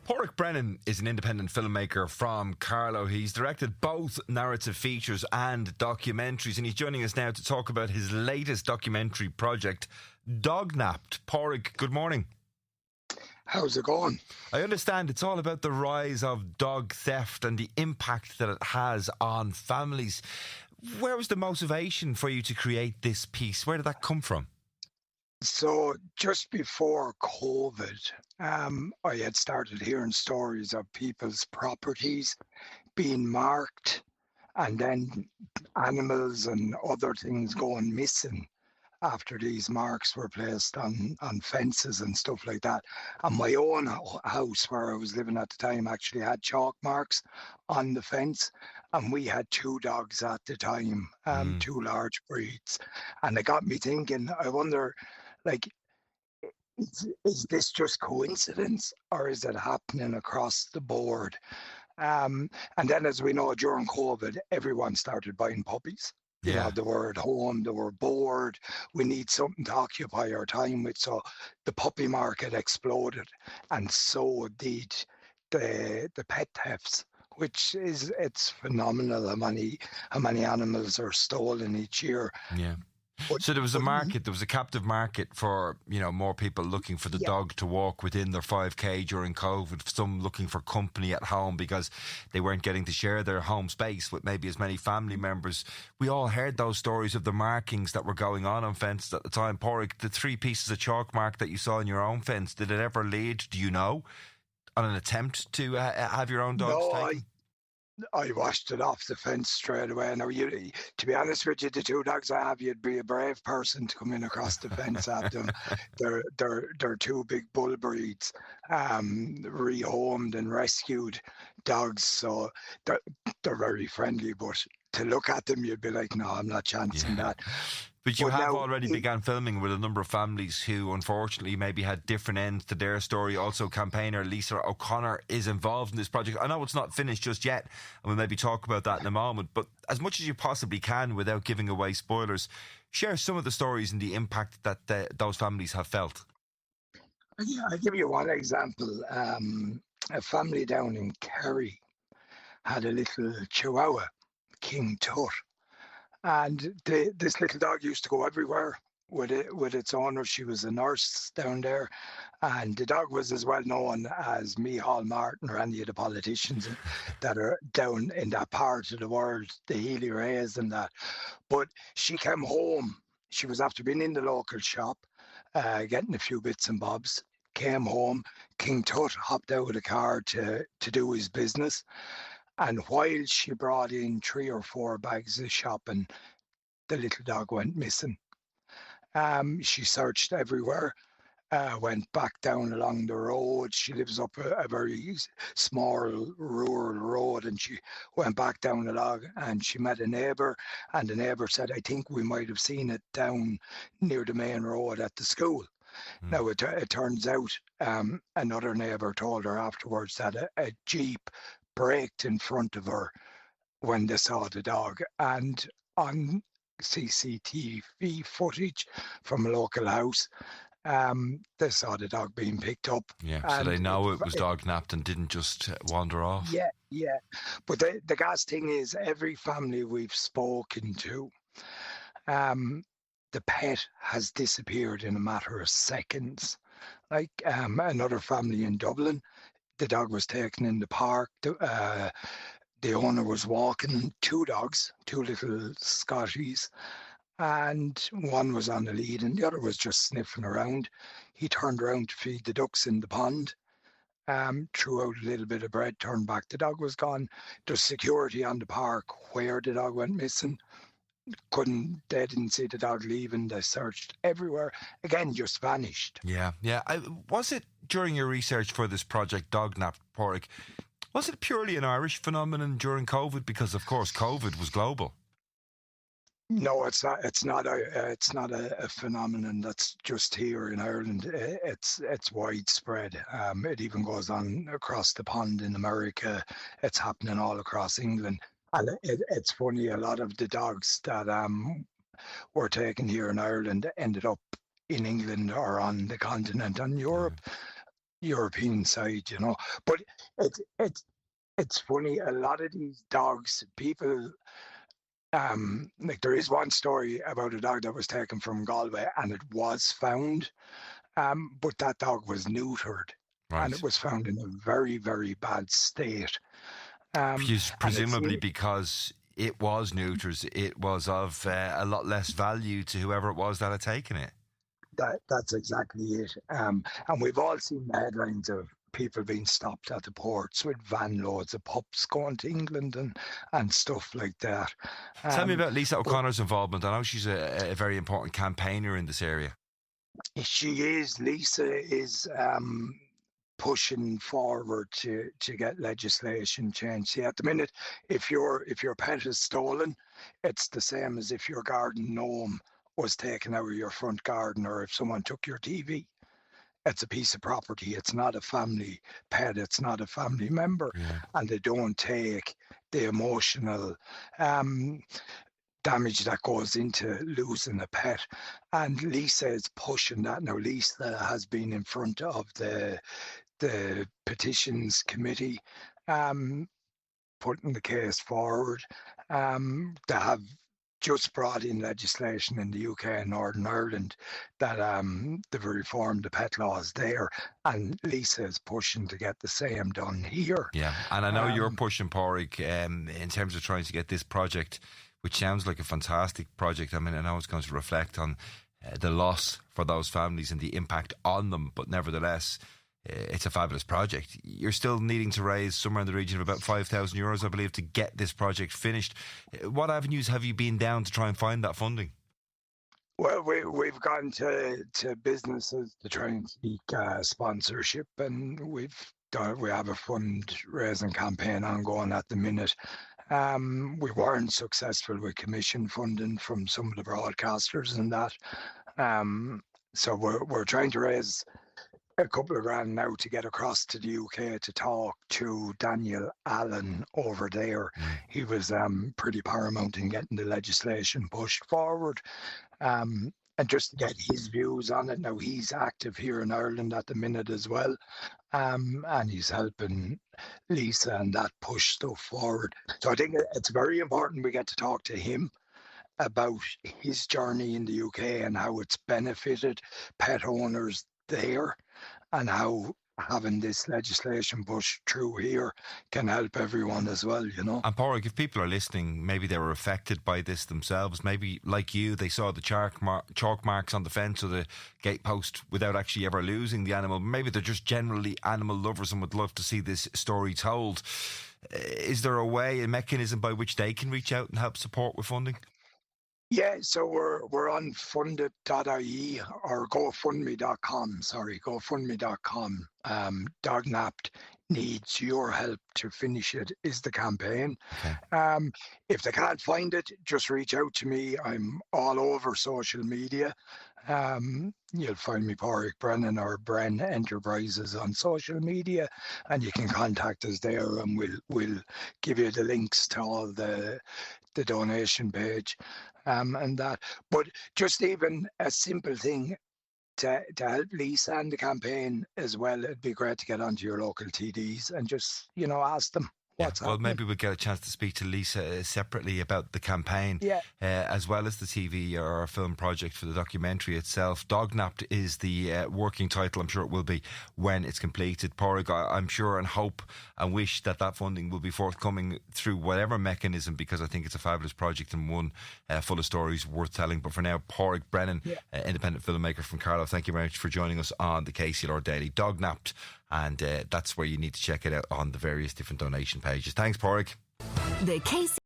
Pádraig Brennan is an independent filmmaker from Carlow. He's directed both narrative features and documentaries, and he's joining us now to talk about his latest documentary project, DogNapped. Pádraig, good morning. How's it going? I understand it's all about the rise of dog theft and the impact that it has on families. Where was the motivation for you to create this piece? Where did that come from? So just before COVID, I had started hearing stories of people's properties being marked and then animals and other things going missing after these marks were placed on fences and stuff like that. And my own house where I was living at the time actually had chalk marks on the fence. And we had two dogs at the time, two large breeds. And it got me thinking, I wonder, like, is this just coincidence or is it happening across the board? And then, as we know, during COVID, everyone started buying puppies. You know, they were at home, they were bored. We need something to occupy our time with. So the puppy market exploded, and so did the pet thefts, which is, it's phenomenal how many animals are stolen each year. Yeah. So there was a market, there was a captive market for, you know, more people looking for the dog to walk within their 5K during COVID, some looking for company at home because they weren't getting to share their home space with maybe as many family members. We all heard those stories of the markings that were going on fences at the time. Pádraig, the 3 pieces of chalk mark that you saw on your own fence, did it ever lead, do you know, on an attempt to have your own dogs taken? I washed it off the fence straight away. Now, to be honest with you, the 2 dogs I have, you'd be a brave person to come in across the fence at them. They're 2 big bull breeds, rehomed and rescued dogs, so they're very friendly. But to look at them, you'd be like, no, I'm not chancing that. But you have already began filming with a number of families who unfortunately maybe had different ends to their story. Also, campaigner Lisa O'Connor is involved in this project. I know it's not finished just yet, and we'll maybe talk about that in a moment, but as much as you possibly can without giving away spoilers, share some of the stories and the impact that those families have felt. Yeah, I'll give you one example. A family down in Kerry had a little Chihuahua, King Tut. And this little dog used to go everywhere with its owner. She was a nurse down there. And the dog was as well known as Micheál Martin or any of the politicians that are down in that part of the world, the Healy Rays and that. But she came home. She was after being in the local shop, getting a few bits and bobs. Came home. King Tut hopped out of the car to do his business. And while she brought in 3 or 4 bags of shopping, the little dog went missing. She searched everywhere, went back down along the road. She lives up a very small rural road, and she went back down along and she met a neighbour, and the neighbour said, I think we might have seen it down near the main road at the school. Now, it turns out another neighbour told her afterwards that a Jeep braked in front of her when they saw the dog, and on CCTV footage from a local house, they saw the dog being picked up. Yeah, so they know it was dog-napped and didn't just wander off. Yeah. But the gas thing is, every family we've spoken to, the pet has disappeared in a matter of seconds. Like another family in Dublin, the dog was taken in the park. The owner was walking 2 dogs, 2 little Scotties, and one was on the lead and the other was just sniffing around. He turned around to feed the ducks in the pond, threw out a little bit of bread, turned back. The dog was gone. There's security on the park where the dog went missing. They didn't see the dog leaving. They searched everywhere. Again, just vanished. Yeah. Was it during your research for this project, DogNapped, Pádraig, was it purely an Irish phenomenon during COVID? Because of course, COVID was global. No, it's not. It's not a phenomenon that's just here in Ireland. It's widespread. It even goes on across the pond in America. It's happening all across England. And it's funny, a lot of the dogs that were taken here in Ireland ended up in England or on the continent, on Europe. European side, you know. But it's funny. A lot of these dogs, people, like there is one story about a dog that was taken from Galway and it was found, but that dog was neutered and it Right. was found in a very, very bad state. And it's Presumably because it was neuters, it was of a lot less value to whoever it was that had taken it. that's exactly it. And we've all seen the headlines of people being stopped at the ports with van loads of pups going to England and stuff like that. Tell me about Lisa But O'Connor's involvement. I know she's a very important campaigner in this area. Lisa is pushing forward to get legislation changed. See, at the minute, if your pet is stolen, it's the same as if your garden gnome was taken out of your front garden, or if someone took your TV. It's a piece of property. It's not a family pet. It's not a family member, Yeah. and they don't take the emotional damage that goes into losing a pet. And Lisa is pushing that now. Lisa has been in front of the petitions committee, putting the case forward. They have just brought in legislation in the UK and Northern Ireland that they've reformed the pet laws there, and Lisa is pushing to get the same done here. Yeah, and I know you're Um, pushing, Pádraig, in terms of trying to get this project, which sounds like a fantastic project. I mean, I know it's going to reflect on the loss for those families and the impact on them, but nevertheless, it's a fabulous project. You're still needing to raise somewhere in the region of about €5,000, I believe, to get this project finished. What avenues have you been down to try and find that funding? Well, we've gone to businesses to try and seek sponsorship, and we have a fundraising campaign ongoing at the minute. We weren't successful with commission funding from some of the broadcasters and that. So we're trying to raise a couple of grand now to get across to the UK to talk to Daniel Allen over there. He was pretty paramount in getting the legislation pushed forward. And just to get his views on it. Now, he's active here in Ireland at the minute as well. And he's helping Lisa and that push stuff forward. So I think it's very important we get to talk to him about his journey in the UK and how it's benefited pet owners there, and how having this legislation pushed through here can help everyone as well, you know. And Pádraig, if people are listening, maybe they were affected by this themselves. Maybe, like you, they saw the chalk marks on the fence or the gatepost without actually ever losing the animal. Maybe they're just generally animal lovers and would love to see this story told. Is there a way, a mechanism by which they can reach out and help support with funding? Yeah, so we're on funded.ie or GoFundMe.com. Sorry, GoFundMe.com. DogNapped needs your help to finish it is the campaign. Okay. If they can't find it, just reach out to me. I'm all over social media. You'll find me Pádraig Brennan or Bren Enterprises on social media, and you can contact us there, and we'll give you the links to all the donation page, and that. But just even a simple thing to help Lisa and the campaign as well, it'd be great to get onto your local TDs and just, ask them what's Well, happening. maybe we'll get a chance to speak to Lisa separately about the campaign, as well as the TV or film project for the documentary itself. DogNapped is the working title. I'm sure it will be when it's completed. Pádraig, I'm sure and hope and wish that funding will be forthcoming through whatever mechanism, because I think it's a fabulous project and one full of stories worth telling. But for now, Pádraig Brennan, independent filmmaker from Carlow, thank you very much for joining us on the KCLR Daily. DogNapped, and that's where you need to check it out on the various different donation pages. Thanks, Pádraig. The